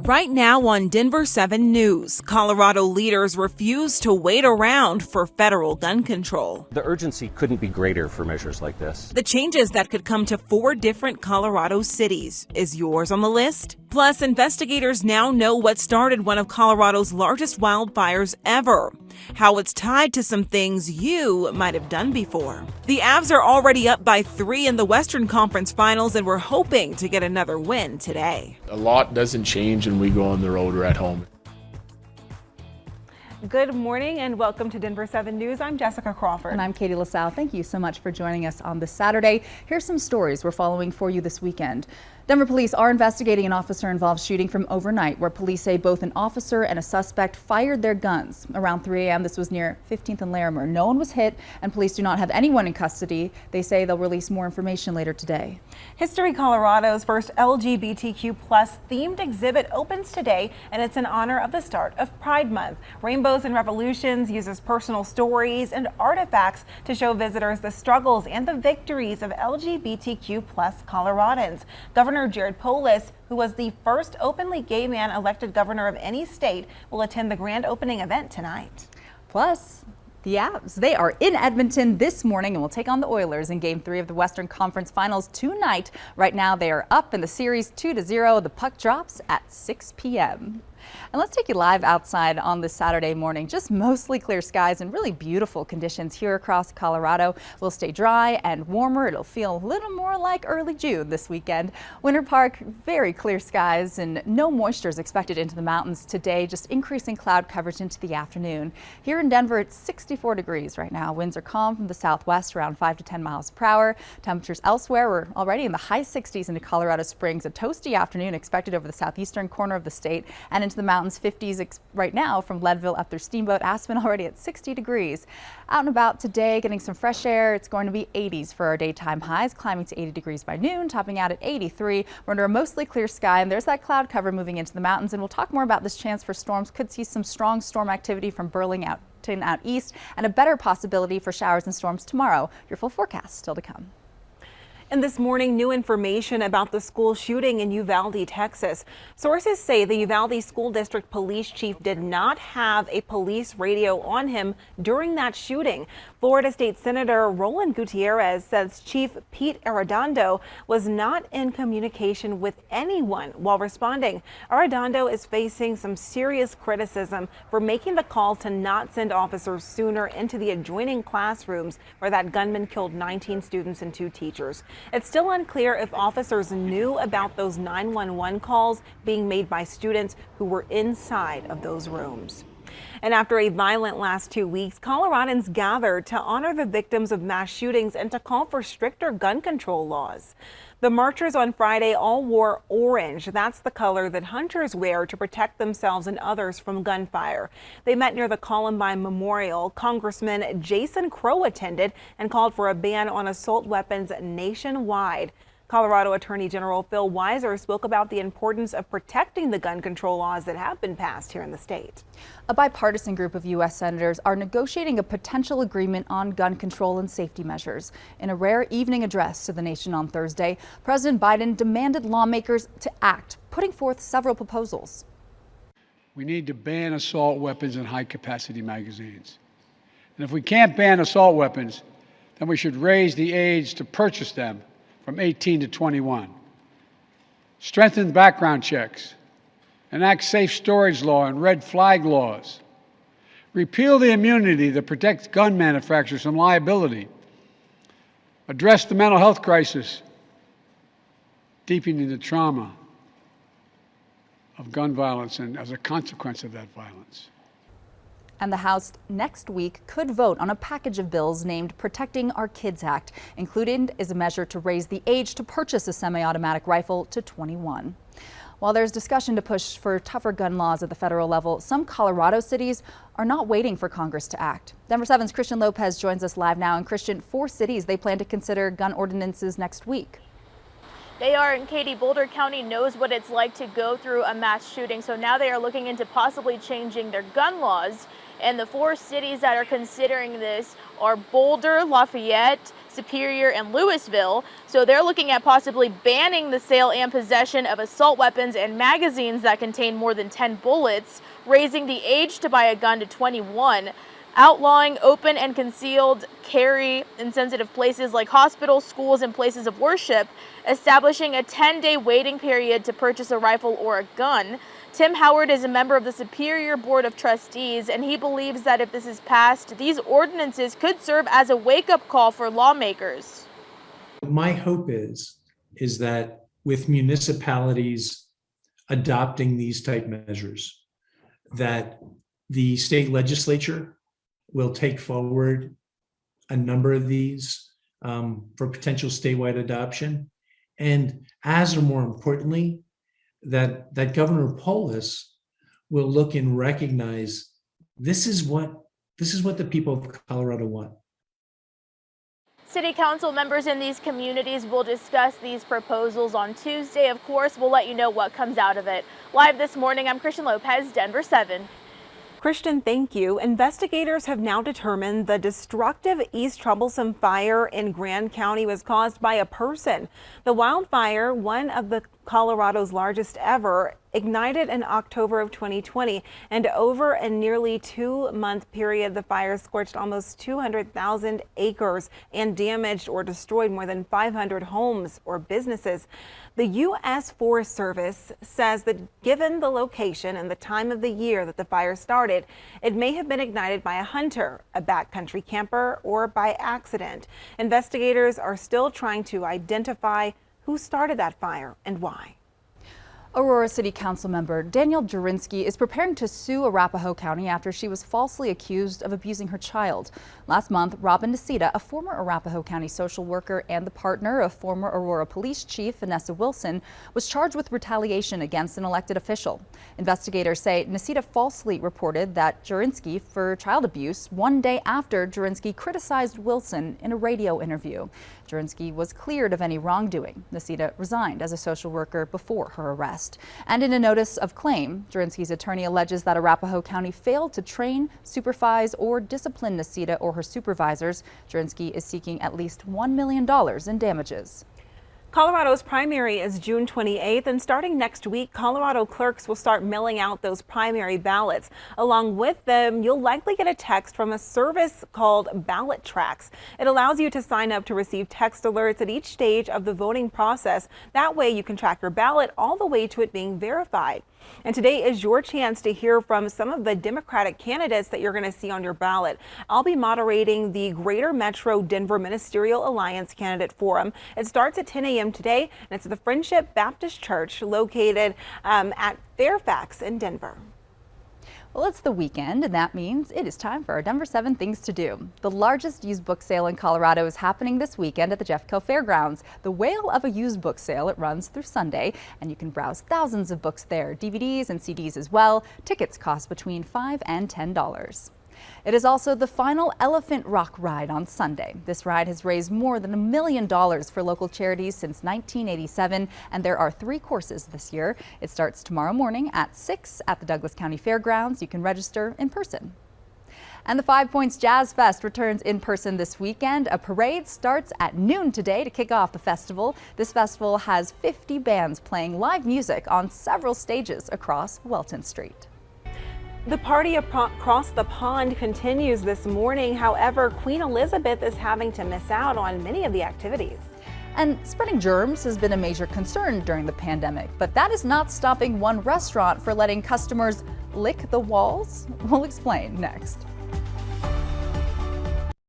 Right now on Denver 7 News, Colorado leaders refuse to wait around for federal gun control. The urgency couldn't be greater for measures like this. The changes that could come to 4 different Colorado cities. Is yours on the list? Plus, investigators now know what started one of Colorado's largest wildfires ever. How it's tied to some things you might have done before. The Avs are already up by 3 in the Western Conference Finals, and we're hoping to get another win today. A lot doesn't change when we go on the road or at home. Good morning and welcome to Denver 7 News. I'm Jessica Crawford. And I'm Katie LaSalle. Thank you so much for joining us on this Saturday. Here's some stories we're following for you this weekend. Denver police are investigating an officer-involved shooting from overnight where police say both an officer and a suspect fired their guns. Around 3 a.m. this was near 15th and Larimer. No one was hit and police do not have anyone in custody. They say they'll release more information later today. History Colorado's first LGBTQ+ themed exhibit opens today, and it's in honor of the start of Pride Month. Rainbows and Revolutions uses personal stories and artifacts to show visitors the struggles and the victories of LGBTQ+ Coloradans. Governor Jared Polis, who was the first openly gay man elected governor of any state, will attend the grand opening event tonight. Plus, the Avs, they are in Edmonton this morning and will take on the Oilers in Game 3 of the Western Conference Finals tonight. Right now, they are up in the series 2-0. The puck drops at 6 p.m. And let's take you live outside on this Saturday morning. Just mostly clear skies and really beautiful conditions here across Colorado. We'll stay dry and warmer. It'll feel a little more like early June this weekend. Winter Park, very clear skies and no moisture is expected into the mountains today, just increasing cloud coverage into the afternoon. Here in Denver, it's 64 degrees right now. Winds are calm from the southwest, around 5 to 10 miles per hour. Temperatures elsewhere were already in the high 60s into Colorado Springs. A toasty afternoon expected over the southeastern corner of the state and into the mountains. 50s right now from Leadville up through Steamboat. Aspen already at 60 degrees. Out and about today, getting some fresh air. It's going to be 80s for our daytime highs, climbing to 80 degrees by noon, topping out at 83. We're under a mostly clear sky, and there's that cloud cover moving into the mountains. And we'll talk more about this chance for storms. Could see some strong storm activity from Burlington out east, and a better possibility for showers and storms tomorrow. Your full forecast still to come. And this morning, new information about the school shooting in Uvalde, Texas. Sources say the Uvalde School District Police Chief did not have a police radio on him during that shooting. Florida State Senator Roland Gutierrez says Chief Pete Arredondo was not in communication with anyone while responding. Arredondo is facing some serious criticism for making the call to not send officers sooner into the adjoining classrooms where that gunman killed 19 students and 2 teachers. It's still unclear if officers knew about those 911 calls being made by students who were inside of those rooms. And after a violent last 2 weeks, Coloradans gathered to honor the victims of mass shootings and to call for stricter gun control laws. The marchers on Friday all wore orange. That's the color that hunters wear to protect themselves and others from gunfire. They met near the Columbine Memorial. Congressman Jason Crow attended and called for a ban on assault weapons nationwide. Colorado Attorney General Phil Weiser spoke about the importance of protecting the gun control laws that have been passed here in the state. A bipartisan group of U.S. senators are negotiating a potential agreement on gun control and safety measures. In a rare evening address to the nation on Thursday, President Biden demanded lawmakers to act, putting forth several proposals. We need to ban assault weapons and high-capacity magazines. And if we can't ban assault weapons, then we should raise the age to purchase them from 18 to 21. Strengthen background checks. Enact safe storage law and red flag laws. Repeal the immunity that protects gun manufacturers from liability. Address the mental health crisis, deepening the trauma of gun violence and as a consequence of that violence. And the House next week could vote on a package of bills named Protecting Our Kids Act. Included is a measure to raise the age to purchase a semi-automatic rifle to 21. While there's discussion to push for tougher gun laws at the federal level, some Colorado cities are not waiting for Congress to act. Denver 7's Christian Lopez joins us live now. And Christian, 4 cities they plan to consider gun ordinances next week. They are, and Katie, Boulder County knows what it's like to go through a mass shooting, so now they are looking into possibly changing their gun laws. And the 4 cities that are considering this are Boulder, Lafayette, Superior, and Louisville. So they're looking at possibly banning the sale and possession of assault weapons and magazines that contain more than 10 bullets, raising the age to buy a gun to 21, outlawing open and concealed carry in sensitive places like hospitals, schools, and places of worship, establishing a 10-day waiting period to purchase a rifle or a gun. Tim Howard is a member of the Superior Board of Trustees, and he believes that if this is passed, these ordinances could serve as a wake-up call for lawmakers. My hope is that with municipalities adopting these type measures, that the state legislature will take forward a number of these for potential statewide adoption, and as or more importantly, that Governor Polis will look and recognize this is what the people of Colorado want. City council members in these communities will discuss these proposals on Tuesday. Of course, we'll let you know what comes out of it. Live this morning, I'm Christian Lopez, Denver 7. Christian, thank you. Investigators have now determined the destructive East Troublesome fire in Grand County was caused by a person. The wildfire, one of Colorado's largest ever, ignited in October of 2020, and over a nearly 2-month period, the fire scorched almost 200,000 acres and damaged or destroyed more than 500 homes or businesses. The U.S. Forest Service says that given the location and the time of the year that the fire started, it may have been ignited by a hunter, a backcountry camper, or by accident. Investigators are still trying to identify who started that fire and why. Aurora City Council member Danielle Jurinsky is preparing to sue Arapahoe County after she was falsely accused of abusing her child. Last month, Robin Nicita, a former Arapahoe County social worker and the partner of former Aurora Police Chief Vanessa Wilson, was charged with retaliation against an elected official. Investigators say Nicita falsely reported that Jurinsky for child abuse one day after Jurinsky criticized Wilson in a radio interview. Jurinsky was cleared of any wrongdoing. Nicita resigned as a social worker before her arrest. And in a notice of claim, Jurinsky's attorney alleges that Arapahoe County failed to train, supervise, or discipline Nicita or her supervisors. Jurinsky is seeking at least $1 million in damages. Colorado's primary is June 28th, and starting next week, Colorado clerks will start mailing out those primary ballots. Along with them, you'll likely get a text from a service called Ballot Tracks. It allows you to sign up to receive text alerts at each stage of the voting process. That way you can track your ballot all the way to it being verified. And today is your chance to hear from some of the Democratic candidates that you're going to see on your ballot. I'll be moderating the Greater Metro Denver Ministerial Alliance Candidate Forum. It starts at 10 a.m. today, and it's at the Friendship Baptist Church located at Fairfax in Denver. Well, it's the weekend, and that means it is time for our Denver 7 Things to Do. The largest used book sale in Colorado is happening this weekend at the Jeffco Fairgrounds. The Whale of a Used Book Sale. It runs through Sunday, and you can browse thousands of books there, DVDs and CDs as well. Tickets cost between $5 and $10. It is also the final Elephant Rock ride on Sunday. This ride has raised more than $1 million for local charities since 1987, and there are 3 courses this year. It starts tomorrow morning at 6 at the Douglas County Fairgrounds. You can register in person. And the 5 Points Jazz Fest returns in person this weekend. A parade starts at noon today to kick off the festival. This festival has 50 bands playing live music on several stages across Welton Street. The party across the pond continues this morning. However, Queen Elizabeth is having to miss out on many of the activities. And spreading germs has been a major concern during the pandemic, but that is not stopping one restaurant for letting customers lick the walls. We'll explain next.